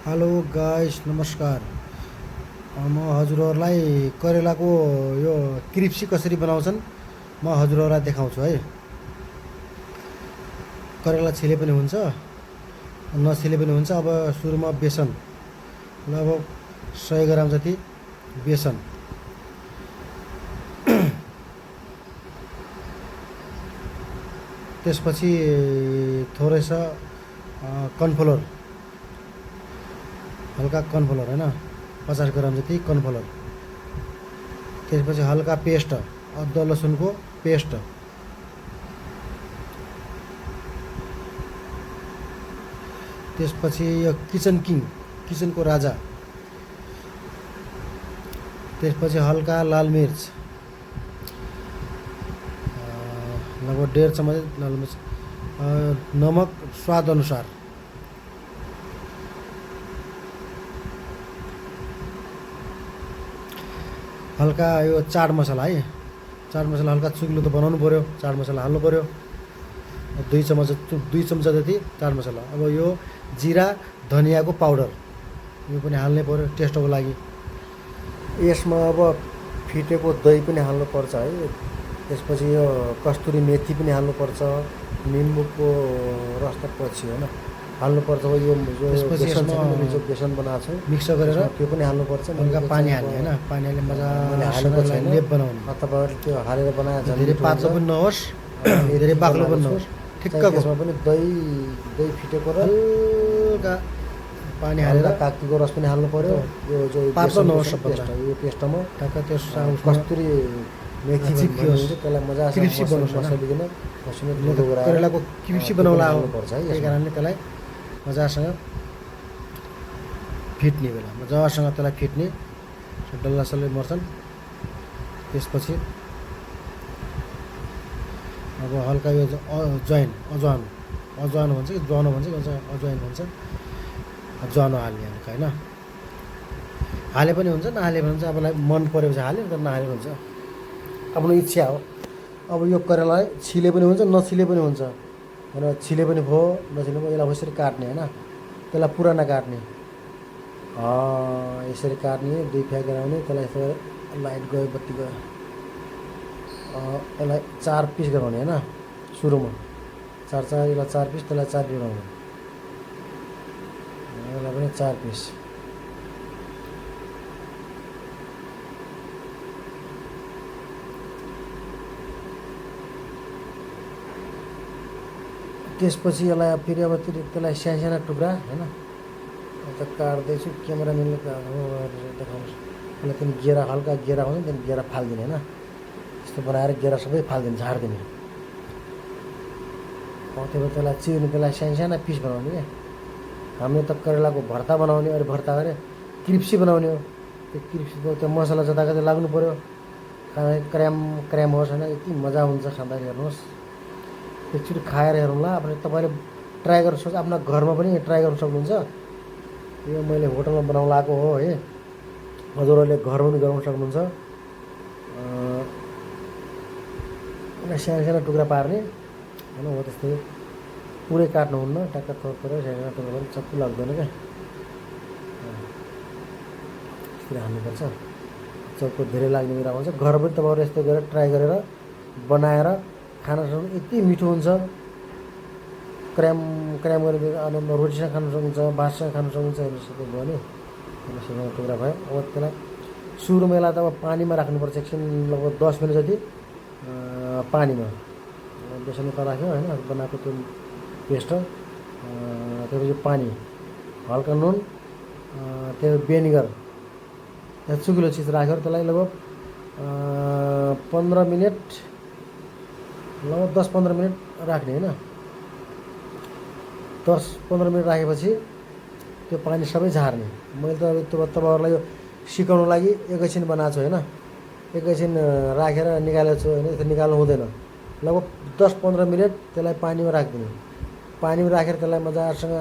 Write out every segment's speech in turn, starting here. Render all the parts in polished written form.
Hello guys, नमस्कार। म हजुरहरूलाई करेलाको यो क्रिप्सी कसरी बनाउँछन् म हजुरहरूलाई देखाउँछु है। करेला छिले पनि हुन्छ, नछिले पनि हुन्छ। अब सुरुमा बेसन, अब 100 ग्राम जति बेसन, त्यसपछि थोरै सा कर्नफ्लोर, हल्का कर्नफ्लोर होइन, 50 ग्राम जति कर्नफ्लोर। त्यसपछि हल्का पेस्ट, अदुवा लसुनको पेस्ट, त्यसपछि यो किचन किङ, किचनको राजा, त्यसपछि हल्का लाल मिर्च, लगभग 1.5 चम्मच लाल मिर्च, नमक स्वाद अनुसार, हल्का यो चाट मसला है। चाट मसला हल्का चुग्लो त बनाउनु पऱ्यो, चाट मसला हाल्नु पऱ्यो। 2 चम्चा जति चाट मसला। अब यो जिरा धनियाको पाउडर यो पनि हाल्नै पऱ्यो टेस्टको लागि। यसमा अब फिटेको दही पनि हाल्नुपर्छ है। त्यसपछि यो कस्तुरी मेथी पनि हाल्नुपर्छ, निम्बुको रस त पछि होइन हाल्नुपर्छ। यो जो बेसन बनाएको छु मिक्स गरेर त्यो पनि हाल्नुपर्छ। हल्का पानी हाल्ने होइन, पानी हाल्ने मजासँग लेप बनाउने। तपाईँहरूले त्यो हालेर बनाए धेरै पातलो पनि नहोस्, धेरै बाक्लो पनि नहोस्, ठिक्कको। त्यसमा पनि दही फिटेको र हल्का पानी हालेर कागतीको रस पनि हाल्नु पऱ्यो। यो जो पातलो नहोस् पेस्ट, यो पेस्टमा ठ्याक्क त्यो कस्तुरी मेथी चिप्कियोस्, त्यसलाई मजासँग मसलिकन करेलाको क्रिप्सी बनाउला हाल्नुपर्छ है। त्यही कारणले त्यसलाई मजासँग फिट्ने बेला मजासँग त्यसलाई फिट्ने डल्लासल्लै मर्छन्। त्यसपछि अब हल्का यो अजवाइन भन्छ कि ज्वानो भन्छ कि अजवाइन भन्छ, ज्वानो हाल्ने हल्का होइन। हाले पनि हुन्छ, नहाले पनि हुन्छ। आफूलाई मन परेपछि हाल्यो, तर नहाले पनि हुन्छ, आफ्नो इच्छा हो। अब यो करेलालाई छिले पनि हुन्छ, नछिले पनि हुन्छ होइन। छिले पनि भयो, नछिले पनि यसलाई यसरी काट्ने होइन, त्यसलाई पुरा नकाट्ने, यसरी काट्ने, 2 फ्याक गराउने। त्यसलाई यसो लाइट गयो, बत्ती गयो, यसलाई 4 पिस गराउने होइन। सुरुमा 4 यसलाई 4 पिस, त्यसलाई 4 पिस गराउने, यसलाई पनि 4 पिस। त्यसपछि यसलाई फेरि अब त्यसलाई साना टुक्रा होइन, त काट्दैछु। क्यामेराम्यानले देखाउनुहोस्। यसलाई पनि गेरा, हल्का गेरा हुन्छ, त्यहाँदेखि गेरा फालिदिने होइन। यस्तो बनाएर गेरा सबै फालिदिने, झारिदिने। त्यो भएर त्यसलाई चिर्ने, त्यसलाई साना पिस बनाउने क्या। हामीले त करेलाको भर्ता बनाउने, अरे भर्ता गरे क्रिप्सी बनाउने हो। त्यो क्रिप्सीको त्यो मसला जताकतै लाग्नु पऱ्यो, खाना क्र्याम होस् होइन। यति मजा हुन्छ खाँदाखेरि, हेर्नुहोस्। एकचोटि खाएर हेरौँला। तपाईँले ट्राई गर्न सक्छ, आफ्ना घरमा पनि ट्राई गर्न सक्नुहुन्छ। यो मैले होटलमा बनाउन लगाएको हो है, हजुरहरूले घरमा पनि गराउन सक्नुहुन्छ। सानो टुक्रा पार्ने होइन, हो त्यस्तै। पुरै काट्नुहुन्न, ट्याक्क थोरै सानो टुक्रा पनि चक्कु लाग्दैन क्या, यसरी हाल्नुपर्छ। चक्कु धेरै लाग्ने कुरा हुन्छ। घर पनि तपाईँहरू यस्तो गरेर ट्राई गरेर बनाएर खाना सक्नु, यति मिठो हुन्छ। क्र्याम गरेर रोटीसँग खानु सक्नुहुन्छ, भातसँग खानु सक्नुहुन्छ। हेर्नु सबै भयो नि, सानो टुक्रा भयो। अब त्यसलाई सुरुमा यसलाई त अब पानीमा राख्नुपर्छ एकछिन, लगभग 10 मिनट जति पानीमा। बेसन त राख्यो होइन, बनाएको त्यो पेस्ट, त्यसपछि पानी, हल्का नुन, त्यो भिनेगर, त्यहाँ चुकिलो चिज राखेर त्यसलाई लगभग 15 मिनट, लगभग 10-15 मिनट राख्ने होइन। 10-15 मिनट राखेपछि त्यो पानी सबै झार्ने। मैले त अब तपाईँहरूलाई यो सिकाउनु लागि एकैछिन बनाएको छु होइन, एकैछिन राखेर निकालेको छु होइन। त्यो निकाल्नु हुँदैन। लगभग 10-15 मिनट त्यसलाई पानीमा राखिदिने। पानीमा राखेर त्यसलाई मजासँग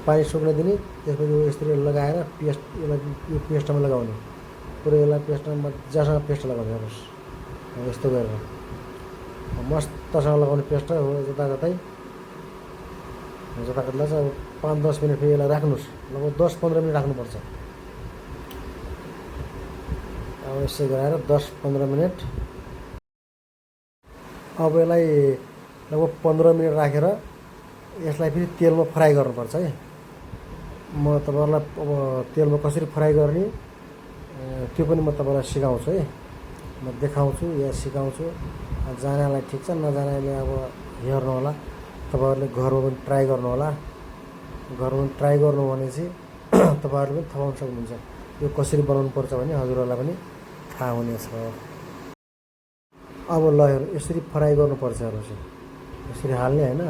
पानी सुक्न दिने। त्यसपछि यसरी लगाएर पेस्ट, यसलाई यो पेस्टमा लगाउने, पुरै यसलाई पेस्टमा मजासँग पेस्ट लगाउने। हेर्नुहोस्, यस्तो गरेर मस्तसँग लगाउने पेस्ट हो। जताकतै जताकतलाई चाहिँ अब 5-10 मिनट फेरि यसलाई राख्नुहोस्, लगभग 10-15 मिनट राख्नुपर्छ। अब यसै गराएर 10-15 मिनट, अब यसलाई लगभग 15 मिनट राखेर यसलाई फेरि तेलमा फ्राई गर्नुपर्छ है। म तपाईँहरूलाई अब तेलमा कसरी फ्राई गर्ने त्यो पनि म तपाईँलाई सिकाउँछु है, म देखाउँछु या सिकाउँछु। जानेलाई ठिक छ, नजानेले अब हेर्नु होला, तपाईँहरूले घरमा पनि ट्राई गर्नु होला। घरमा पनि ट्राई गर्नु भने चाहिँ तपाईँहरूले पनि थाहा पाउन सक्नुहुन्छ यो कसरी बनाउनु पर्छ भने हजुरहरूलाई पनि थाहा हुनेछ। अब ल हेर्नु, यसरी फ्राई गर्नुपर्छ। हेर्नु चाहिँ यसरी हाल्ने होइन,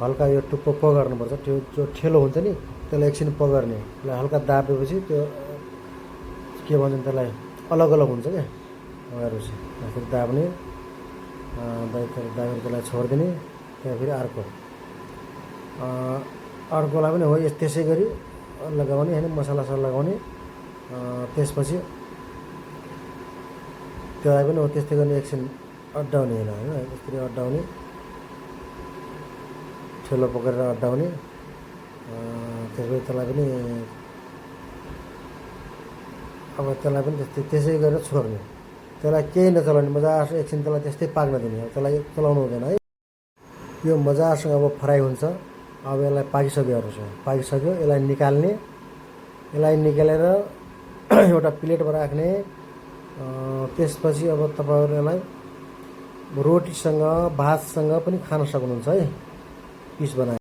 हल्का यो टुप्पो पगार्नुपर्छ। त्यो जो ठेलो हुन्छ नि त्यसलाई एकछिन पगार्ने, त्यसलाई हल्का दाबेपछि त्यो के भन्छ त्यसलाई अलग अलग हुन्छ क्या। हेर्नु चाहिँ फेरि दाब्ने, दाबेर त्यसलाई छोडिदिने, त्यहाँ फेरि अर्कोलाई पनि हो त्यसै गरी लगाउने होइन, मसलासला लगाउने। त्यसपछि त्यसलाई पनि हो त्यस्तै गर्ने, एकछिन अड्डाउने होइन, यसरी अड्डाउने, ठेलो पक्रेर अड्डाउने। त्यसपछि त्यसलाई पनि अब त्यसलाई पनि त्यसै गरेर छोड्ने, त्यसलाई केही नचलाउने, मजासँग एकछिन त्यसलाई त्यस्तै पाक्न दिने। त्यसलाई चलाउनु हुँदैन है। यो मजासँग अब फ्राई हुन्छ। अब यसलाई पाकिसक्योहरू छ, पाकिसक्यो, यसलाई निकाल्ने। यसलाई निकालेर एउटा प्लेटमा राख्ने। त्यसपछि अब तपाईँहरू यसलाई रोटीसँग भातसँग पनि खान सक्नुहुन्छ है, पिस बनाएर।